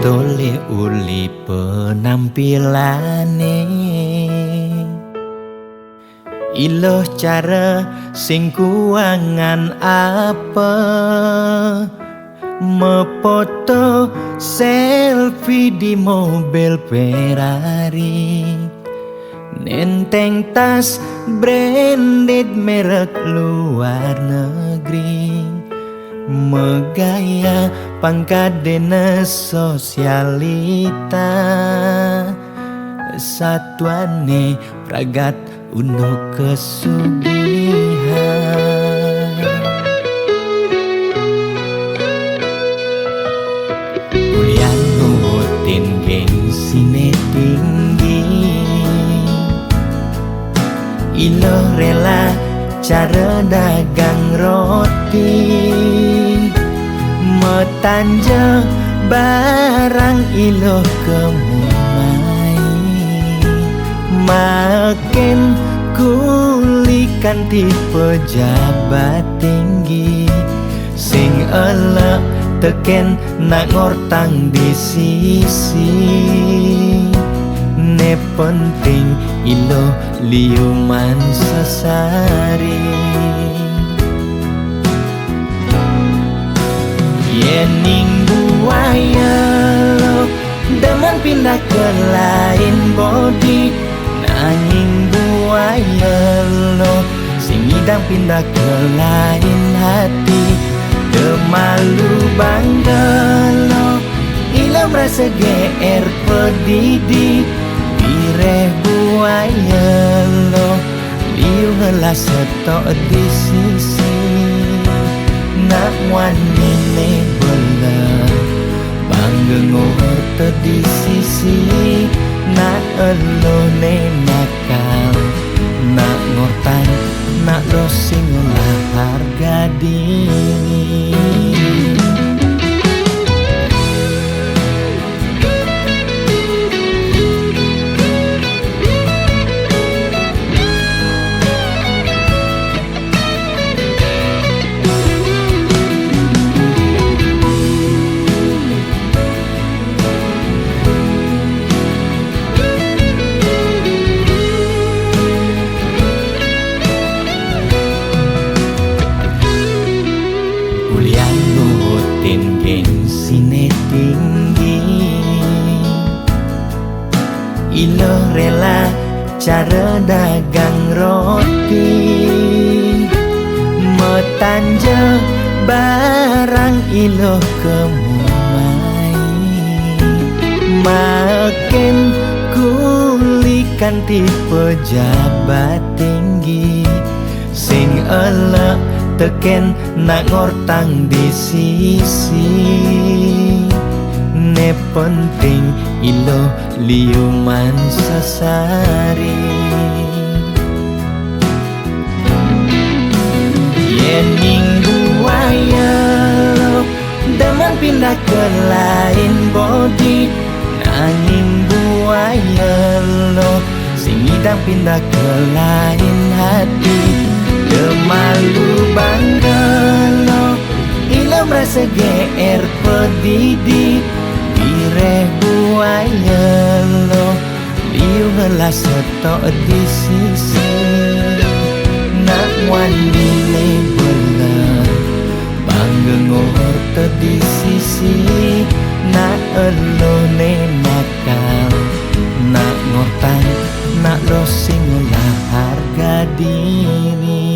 Tole uli penampilane iloh cara sing kuangan apa mefoto selfie di mobil Ferrari nenteng tas branded merek luar negeri megaya pangkadena sosialita satuane pragat untuk kesugihan kuliah nurutin gengsine tinggi iloh rela cara dagang roti metanja barang iloh kemumai makin kulikan di pejabat tinggi sing elek teken nak ngortang di sisi ne penting iloh liuman sesari yening buaya lo demen pindah ke lain body nanging buaya lo sing idang pindah ke lain hati demalu bangga lo ilah merasa GR pedidi bireh buaya lo liu ngelas setok di sisi nak wani ne bela bangga ngorte di sisi nak elo ne nakal nak ngortan nak dosing lah harga diri gengsine tinggi iloh rela cara dagang roti metanja barang iloh kemumai makin kulikan di pejabat tinggi sing elek teken nak ngortang di sisi ne penting iloh liuman sesari yening buaya lo demen pindah ke lain body nanging buaya lo sing idang pindah ke lain hati demalu bangga lo ilah merasa GR pedidi bireh buaya lo liu ngelas setok di sisi nak wani ne bela bangga ngorte di sisi nak elo ne nakal nak ngortan nak dosing lah harga diri